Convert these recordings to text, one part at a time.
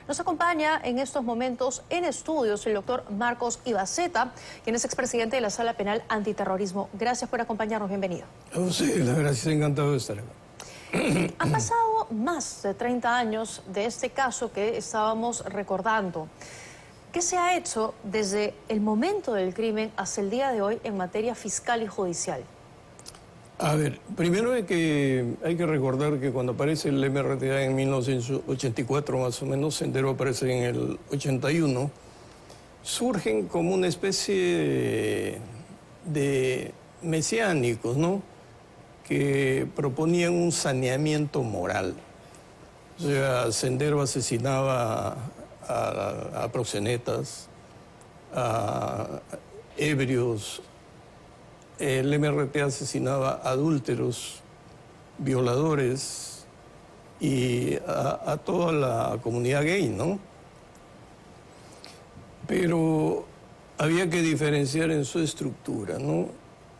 Nos acompaña en estos momentos en estudios el doctor Marcos Ibaceta, quien es expresidente de la Sala Penal Antiterrorismo. Gracias por acompañarnos, bienvenido. Sí, la gracias, encantado de estar acá. Han pasado más de 30 años de este caso que estábamos recordando. ¿Qué se ha hecho desde el momento del crimen hasta el día de hoy en materia fiscal y judicial? A ver, primero hay que recordar que cuando aparece el MRTA en 1984 más o menos, Sendero aparece en el 81, surgen como una especie de mesiánicos, ¿no?, que proponían un saneamiento moral. O sea, Sendero asesinaba a proxenetas, a ebrios. El MRTA asesinaba a adúlteros, violadores y a toda la comunidad gay, ¿no? Pero había que diferenciar en su estructura, ¿no?,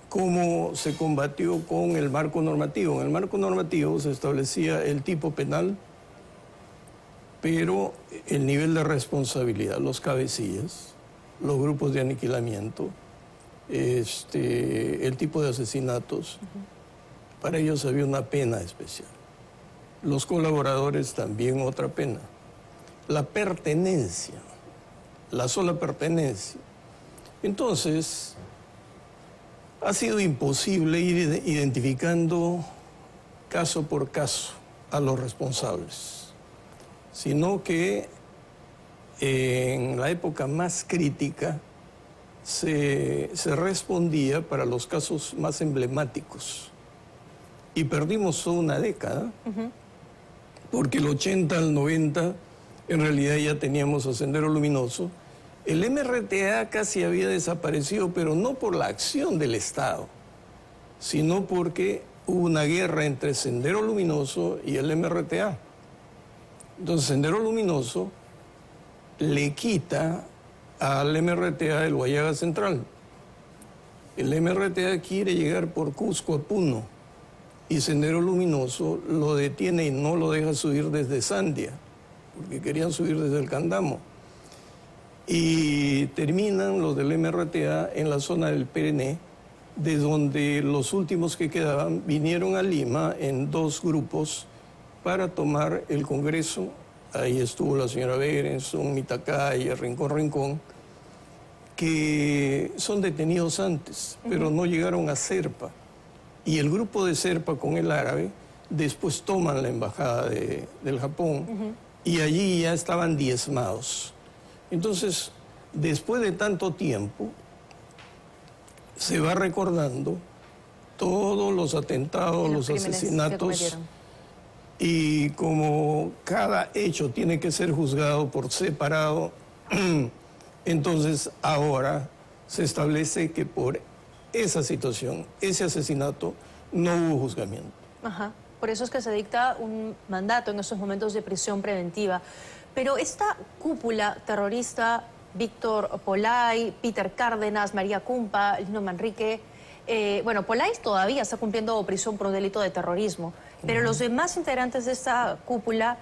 cómo se combatió con el marco normativo. En el marco normativo se establecía el tipo penal, pero el nivel de responsabilidad, los cabecillas, los grupos de aniquilamiento, el tipo de asesinatos, para ellos había una pena especial. Los colaboradores también otra pena. La pertenencia, la sola pertenencia. Entonces, ha sido imposible ir identificando caso por caso a los responsables, sino que en la época más crítica se respondía para los casos más emblemáticos. Y perdimos toda una década, porque el 80 al 90 en realidad ya teníamos a Sendero Luminoso. El MRTA casi había desaparecido, pero no por la acción del Estado, sino porque hubo una guerra entre Sendero Luminoso y el MRTA. Entonces, Sendero Luminoso le quita al MRTA el Guayaga Central. El MRTA quiere llegar por Cusco a Puno y Sendero Luminoso lo detiene y no lo deja subir desde Sandia, porque querían subir desde el Candamo. Y terminan los del MRTA en la zona del Perené, de donde los últimos que quedaban vinieron a Lima en dos grupos para tomar el Congreso. Ahí estuvo la señora Berenson, Mitacaya, Rincón, que son detenidos antes, pero no llegaron a Serpa. Y el grupo de Serpa con el árabe después toman la embajada del Japón y allí ya estaban diezmados. Entonces, después de tanto tiempo, se va recordando todos los atentados, los asesinatos. Y como cada hecho tiene que ser juzgado por separado, entonces ahora se establece que por esa situación, ese asesinato, no hubo juzgamiento. Ajá. Por eso es que se dicta un mandato en estos momentos de prisión preventiva. Pero esta cúpula terrorista, Víctor Polay, Peter Cárdenas, María Cumpa, Lino Manrique, bueno, Polay todavía está cumpliendo prisión por un delito de terrorismo, pero los demás integrantes de esta cúpula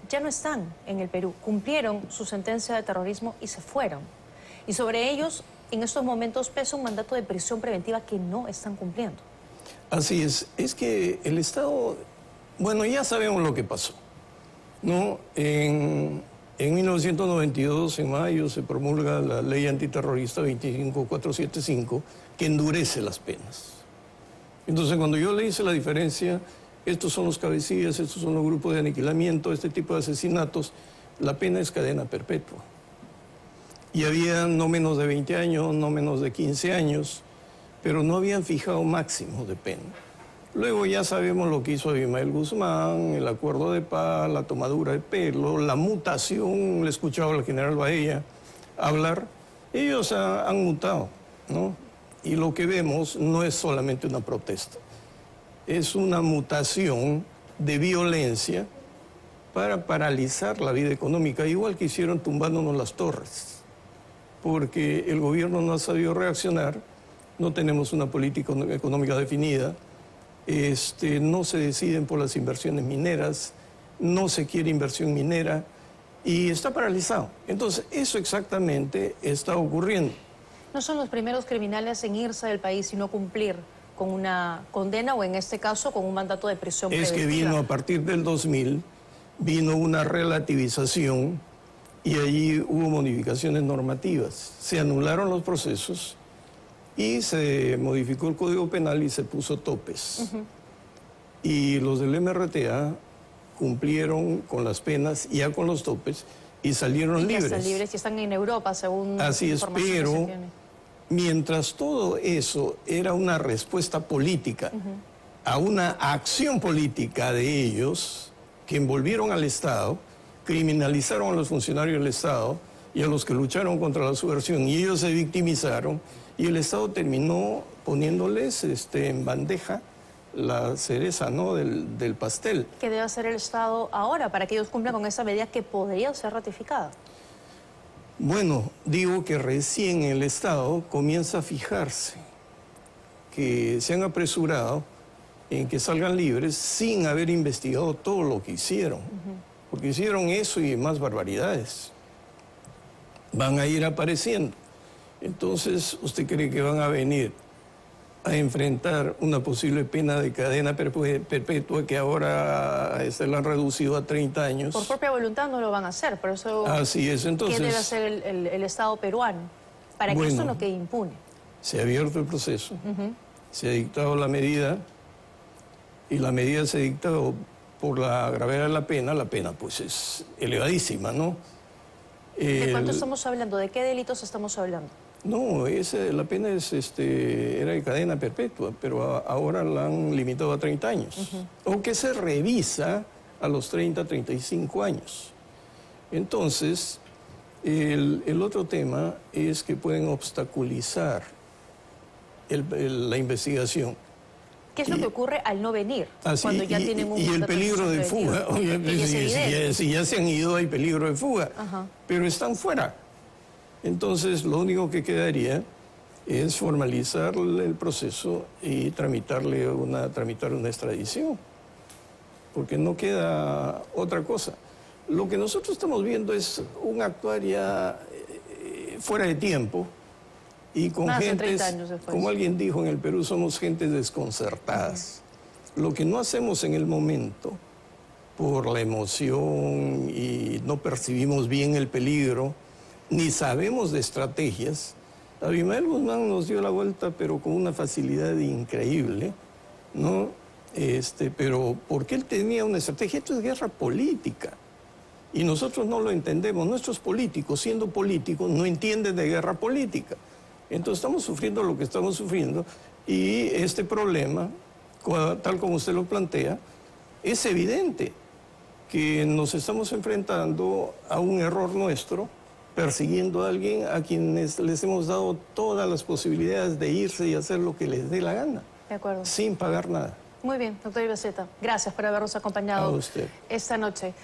ya no están en el Perú, cumplieron su sentencia de terrorismo y se fueron. Y sobre ellos, en estos momentos, pesa un mandato de prisión preventiva que no están cumpliendo. Así es que el Estado, bueno, ya sabemos lo que pasó, ¿no? En 1992, en mayo, se promulga la ley antiterrorista 25475, que endurece las penas. Entonces, cuando yo le hice la diferencia, estos son los cabecillas, estos son los grupos de aniquilamiento, este tipo de asesinatos, la pena es cadena perpetua. Y había no menos de 20 años, no menos de 15 años, pero no habían fijado máximos de pena. Luego ya sabemos lo que hizo Abimael Guzmán, el acuerdo de paz, la tomadura de pelo, la mutación. Le escuchaba al general Baella hablar. Ellos han mutado, ¿no? Y lo que vemos no es solamente una protesta. Es una mutación de violencia para paralizar la vida económica, igual que hicieron tumbándonos las torres. Porque el gobierno no ha sabido reaccionar, no tenemos una política económica definida, no se deciden por las inversiones mineras, no se quiere inversión minera, y está paralizado. Entonces, eso exactamente está ocurriendo. No son los primeros criminales en irse del país y no cumplir con una condena o en este caso con un mandato de prisión preventiva. Es que vino a partir del 2000, vino una relativización y allí hubo modificaciones normativas. Se anularon los procesos y se modificó el Código Penal y se puso topes. Y los del MRTA cumplieron con las penas, ya con los topes, y salieron libres. Están libres y están en Europa, según así es, pero mientras todo eso era una respuesta política a una acción política de ellos que envolvieron al Estado, criminalizaron a los funcionarios del Estado y a los que lucharon contra la subversión, y ellos se victimizaron, y el Estado terminó poniéndoles en bandeja la cereza, ¿no?, del pastel. ¿Qué debe hacer el Estado ahora para que ellos cumplan con esa medida que podría ser ratificada? Bueno, digo que recién el Estado comienza a fijarse, que se han apresurado en que salgan libres sin haber investigado todo lo que hicieron. Porque hicieron eso y más barbaridades. Van a ir apareciendo. Entonces, ¿usted cree que van a venir a enfrentar una posible pena de cadena perpetua que ahora la han reducido a 30 años? Por propia voluntad no lo van a hacer, por eso... Así es, entonces... ¿Qué debe hacer el Estado peruano para que esto no quede impune? Se ha abierto el proceso, se ha dictado la medida, y la medida se ha dictado por la gravedad de la pena pues es elevadísima, ¿no? ¿De cuánto estamos hablando? ¿De qué delitos estamos hablando? No, la pena era de cadena perpetua, pero ahora la han limitado a 30 años. Aunque se revisa a los 30, 35 años. Entonces, el otro tema es que pueden obstaculizar la investigación. ¿Qué es lo que ocurre al no venir? Cuando ya tienen un y el peligro de fuga. Si ya se han ido, hay peligro de fuga. Pero están fuera. Entonces, lo único que quedaría es formalizar el proceso y tramitar una extradición. Porque no queda otra cosa. Lo que nosotros estamos viendo es un actuar ya fuera de tiempo y con gentes, como alguien dijo en el Perú, somos gentes desconcertadas. Lo que no hacemos en el momento, por la emoción y no percibimos bien el peligro, ni sabemos de estrategias. Abimael Guzmán nos dio la vuelta, pero con una facilidad increíble, ¿no? Pero porque él tenía una estrategia, esto es guerra política. Y nosotros no lo entendemos. Nuestros políticos, siendo políticos, no entienden de guerra política. Entonces estamos sufriendo lo que estamos sufriendo, y este problema, tal como usted lo plantea, es evidente que nos estamos enfrentando a un error nuestro, persiguiendo a alguien a quienes les hemos dado todas las posibilidades de irse y hacer lo que les dé la gana. De acuerdo. Sin pagar nada. Muy bien, doctor Ibezeta. Gracias por habernos acompañado esta noche.